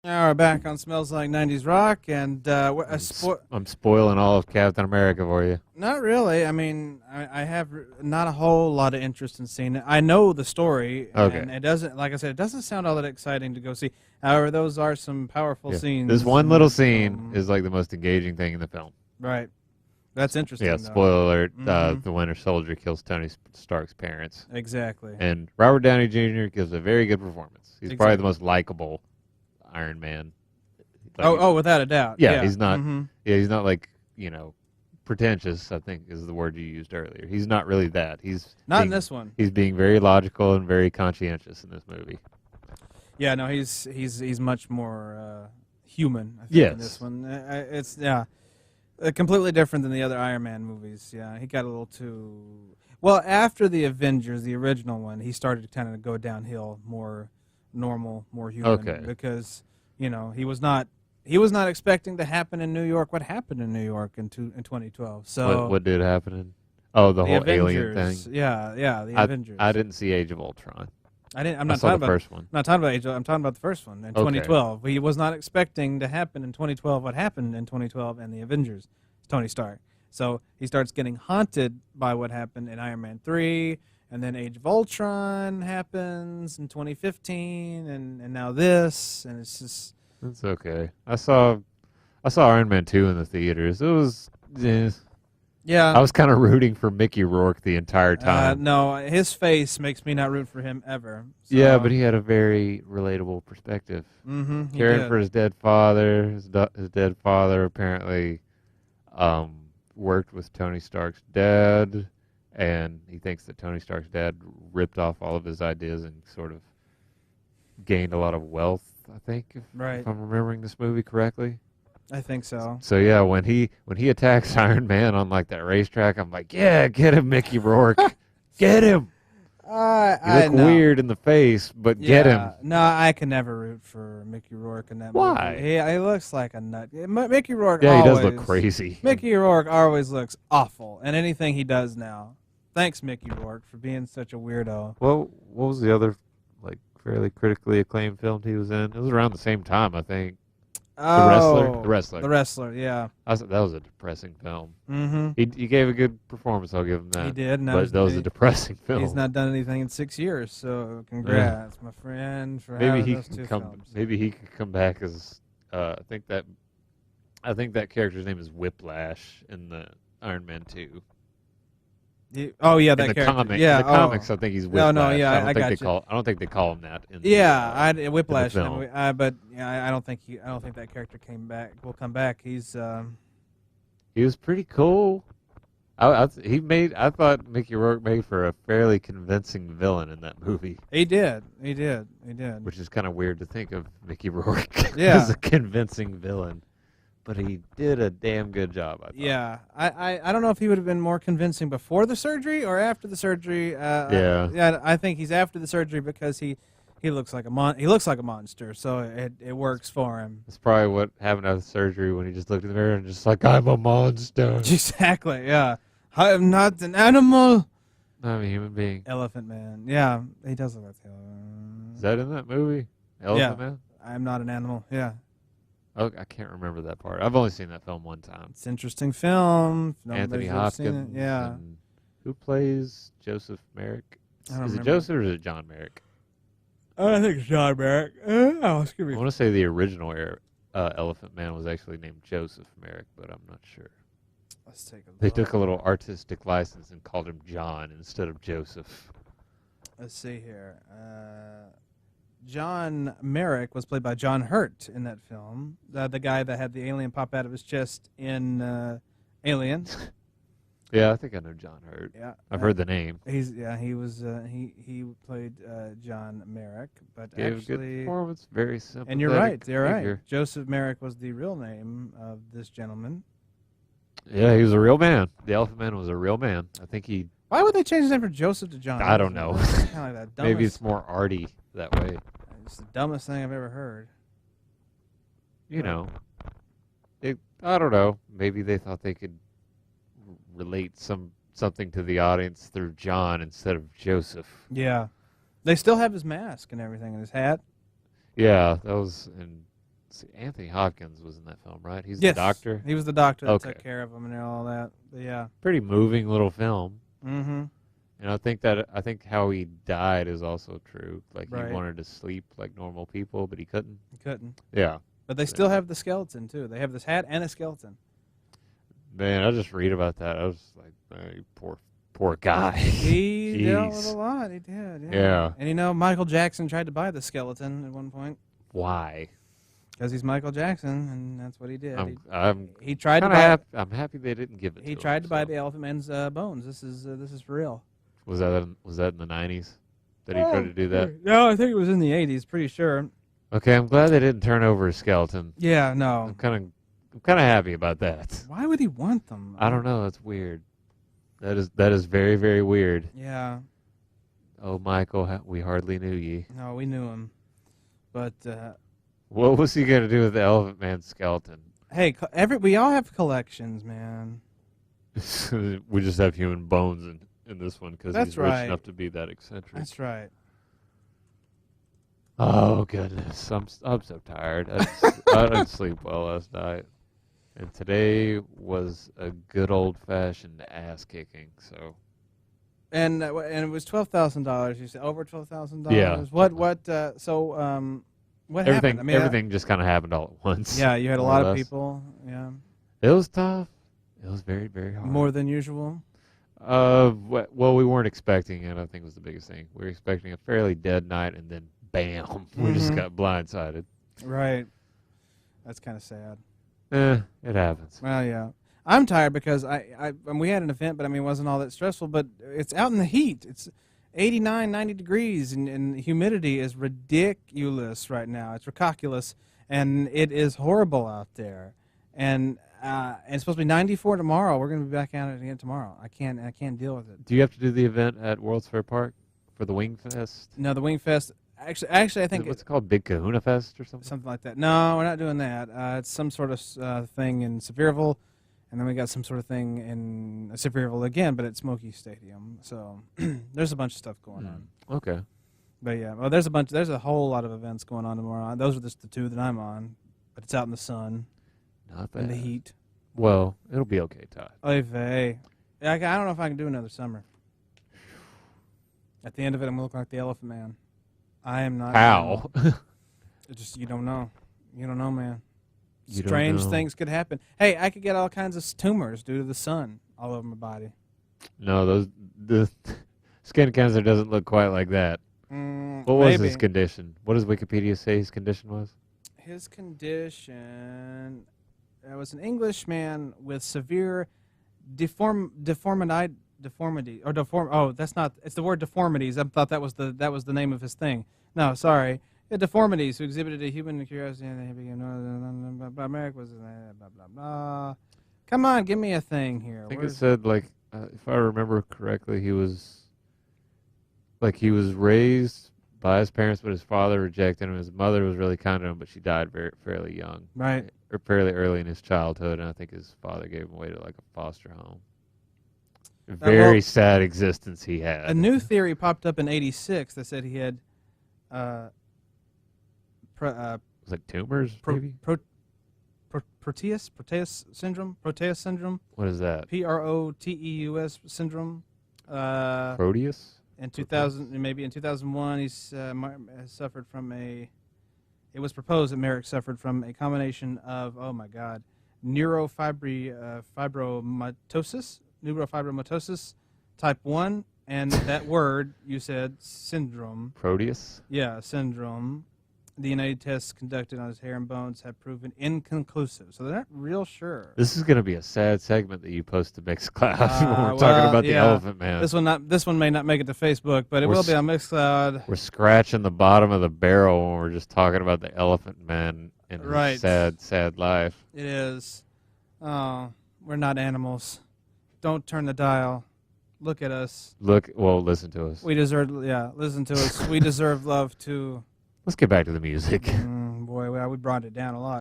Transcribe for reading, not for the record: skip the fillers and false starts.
Now we're back on Smells Like 90's Rock, and I'm spoiling all of Captain America for you. not really. I mean, I have not a whole lot of interest in seeing it. I know the story, Okay. and it doesn't, like I said, it doesn't sound all that exciting to go see. However, those are some powerful Yeah. This scenes one in little that scene film. is like the most engaging thing in the film. Right. That's Yeah, interesting, though. spoiler alert, Mm-hmm. the Winter Soldier kills Tony Stark's parents. Exactly. And Robert Downey Jr. gives a very good performance. He's probably the Exactly. most likable Iron Man. Oh, without a doubt. Yeah, Yeah. Mm-hmm. he's not like, pretentious, I think is the word you used earlier. He's not really that. Not in this one. He's being very logical and very conscientious in this movie. Yeah, no, he's much more human. I think in this Yes. one, it's completely different than the other Iron Man movies. Yeah, he got a little too well after the Avengers, the original one. He started to kind of go downhill, more normal, more human. Okay. Because he was not expecting to happen in New York. What happened in New York in 2012? So What did happen the the whole alien Avengers. thing? Yeah, the I Avengers. I didn't see Age of Ultron. I didn't. I'm I not saw talking the about. first one. I'm not talking about age. I'm talking about the first one in 2012. He was not expecting to happen in 2012. What happened in 2012 and the Avengers? Tony Stark. So he starts getting haunted by what happened in Iron Man 3, and then Age of Ultron happens in 2015, and now this, and it's just It's okay. I saw Iron Man 2 in the theaters. It was yeah. I was kind of rooting for Mickey Rourke the entire time. No, his face makes me not root for him ever. So, Yeah, but he had a very relatable perspective. he Caring did. for his dead father. His dead father apparently worked with Tony Stark's dad, and he thinks that Tony Stark's dad ripped off all of his ideas and sort of gained a lot of wealth, I think, Right. if I'm remembering this movie correctly. I think so. So yeah, when he attacks Iron Man on like that racetrack, I'm like, yeah, get him, Mickey Rourke, get him. You I look know. weird in the face, but get him. No, I can never root for Mickey Rourke in that Why? movie. He looks like a nut. Mickey Rourke Yeah, he always, does look crazy. Mickey Rourke always looks awful in anything he does now. Thanks, Mickey Rourke, for being such a weirdo. Well, what was the other like fairly critically acclaimed film he was in? It was around the same time, I think. Oh, The Wrestler. The Wrestler, yeah. That was a depressing film. Mm-hmm. He gave a good performance. I'll give him that. He did. And But that was a depressing film. He's not done anything in 6 years, so congrats, my friend, for Maybe having he those two can come. films. Maybe he could come back as. I think that character's name is Whiplash in the Iron Man 2. Oh yeah, In that the character. comic, Yeah, in the comics, I think he's No, Whiplash. no, yeah, I got you. I don't think they call him that in Yeah, the, Whiplash. in the film. But yeah, I don't think that character came back. Will come back. He's He was pretty cool. I thought Mickey Rourke made for a fairly convincing villain in that movie. he did. Which is kind of weird to think of Mickey Rourke Yeah. as a convincing villain. But he did a damn good job, I thought. Yeah, I don't know if he would have been more convincing before the surgery or after the surgery. Yeah. I think he's after the surgery because he looks like a monster, so it works for him. That's probably what happened after surgery when he just looked in the mirror and just like, I'm a monster. Exactly. Yeah, I am not an animal. I'm a human being. Elephant Man. Yeah, he does look like Is that in that movie? Elephant Man? I'm not an animal. Yeah. Oh, I can't remember that part. I've only seen that film one time. It's an interesting film. Anthony Nobody's ever seen it. Hopkins. Yeah. And who plays Joseph Merrick? I don't Is it remember. Joseph or is it John Merrick? I think it's John Merrick. Excuse I me. want to say the original Elephant Man was actually named Joseph Merrick, but I'm not sure. Let's take a look. They took a little artistic license and called him John instead of Joseph. Let's see here. John Merrick was played by John Hurt in that film. The guy that had the alien pop out of his chest in Alien. Yeah, I think I know John Hurt. Yeah. I've heard the name. He was he played John Merrick, but Gave a actually, good performance. Very simple. and you're right. Figure. Joseph Merrick was the real name of this gentleman. Yeah, he was a real man. The Elephant Man was a real man. I think he. Why would they change his name from Joseph to John? I don't know. Kind of like that. Maybe it's more arty that way. It's the dumbest thing I've ever heard. You know. I don't know. Maybe they thought they could relate something to the audience through John instead of Joseph. Yeah, they still have his mask and everything and his hat. Yeah, that was and See, Anthony Hopkins was in that film, right? He's Yes, the doctor. he was the doctor that Okay. took care of him and all that. But yeah. Pretty moving little film. Mm-hmm. And I think how he died is also true. Like Right. he wanted to sleep like normal people, but he couldn't. He couldn't. Yeah. But they still have the skeleton too. They have this hat and a skeleton. Man, I just read about that. I was like, poor guy. He dealt with Jeez. a lot. He did. Yeah. Yeah. And you know, Michael Jackson tried to buy the skeleton at one point Why? because he's Michael Jackson, and that's what he did. I'm He tried to kinda buy. I'm happy they didn't give it to He him, tried to buy so. the Elephant Man's bones. This is for real. Was that in the 90s that he tried to do that? No, I think it was in the 80s. Pretty sure. Okay, I'm glad they didn't turn over his skeleton. Yeah. No. I'm kind of happy about that. Why would he want them? I don't know. It's weird. That is very, very weird. Yeah. Oh, Michael, we hardly knew ye. No, we knew him, but What was he gonna do with the Elephant Man skeleton? hey, we all have collections, man. We just have human bones in this one because That's he's rich right. enough to be that eccentric. That's right. Oh goodness, I'm so tired. I didn't sleep well last night, and today was a good old-fashioned ass kicking. So And it was $12,000. You said over $12,000. Yeah. What what everything happened? I mean, everything just kind of happened all at once. yeah, you had a more lot or of less. people. Yeah, It was tough. It was very, very hard. more than usual. Well, we weren't expecting it. I think was the biggest thing. We were expecting a fairly dead night, and then bam, we just Mhm. got blindsided. Right. That's kind of sad. It happens. Well, yeah. I'm tired because and we had an event, but I mean, it wasn't all that stressful. But it's out in the heat. It's 89, 90 degrees, and the humidity is ridiculous right now. It's ridiculous, and it is horrible out there. And it's supposed to be 94 tomorrow. We're going to be back out again tomorrow. I can't deal with it. Do you have to do the event at World's Fair Park for the Wing Fest? No, the Wing Fest. Actually, I think What's it called? Big Kahuna Fest or something? something like that. No, we're not doing that. It's some sort of thing in Sevierville, and then we got some sort of thing in Sevierville again, but at Smoky Stadium. So there's a bunch of stuff going on. Okay. But yeah, well, there's a whole lot of events going on tomorrow. Those are just the two that I'm on, but it's out in the sun Not and bad. the heat. Well, it'll be okay, Todd. Oy vey. I don't know if I can do another summer. At the end of it, I'm gonna look like the Elephant Man. I am not. How? It just you don't know. You don't know, man. You don't Strange know. things could happen. Hey, I could get all kinds of tumors due to the sun all over my body. No, the skin cancer doesn't look quite like that. What was maybe. his condition? What does Wikipedia say his condition was? His condition was an Englishman with severe deformity. Oh, that's not. It's the word deformities. I thought that was the name of his thing. No, sorry. Yeah, deformities who exhibited a human curiosity and they began America was blah blah blah. Come on, give me a thing here. I think Where's- it said like, if I remember correctly, he was raised by his parents, but his father rejected him. His mother was really kind to him, but she died fairly young, right. or fairly early in his childhood, and I think his father gave him away to like a foster home. A very well, sad existence he had. A new theory popped up in '86 that said he had It was like tumors, maybe? Proteus syndrome. What is that? Proteus syndrome. Proteus? In 2000, maybe in 2001, he's suffered from a. It was proposed that Merrick suffered from a combination of neurofibromatosis type 1, and that word you said syndrome. Proteus? Yeah, syndrome. The United tests conducted on his hair and bones have proven inconclusive, so they're not real sure. This is going to be a sad segment that you post to Mixcloud when we're well, talking about the yeah. Elephant Man. This one may not make it to Facebook, but it We're will be on Mixcloud. We're scratching the bottom of the barrel when we're just talking about the Elephant Man and his Right. sad, sad life. It is. Oh, we're not animals. Don't turn the dial. Look at us. Listen to us. We deserve. Yeah, listen to us. We deserve love too. Let's get back to the music. Boy, we brought it down a lot.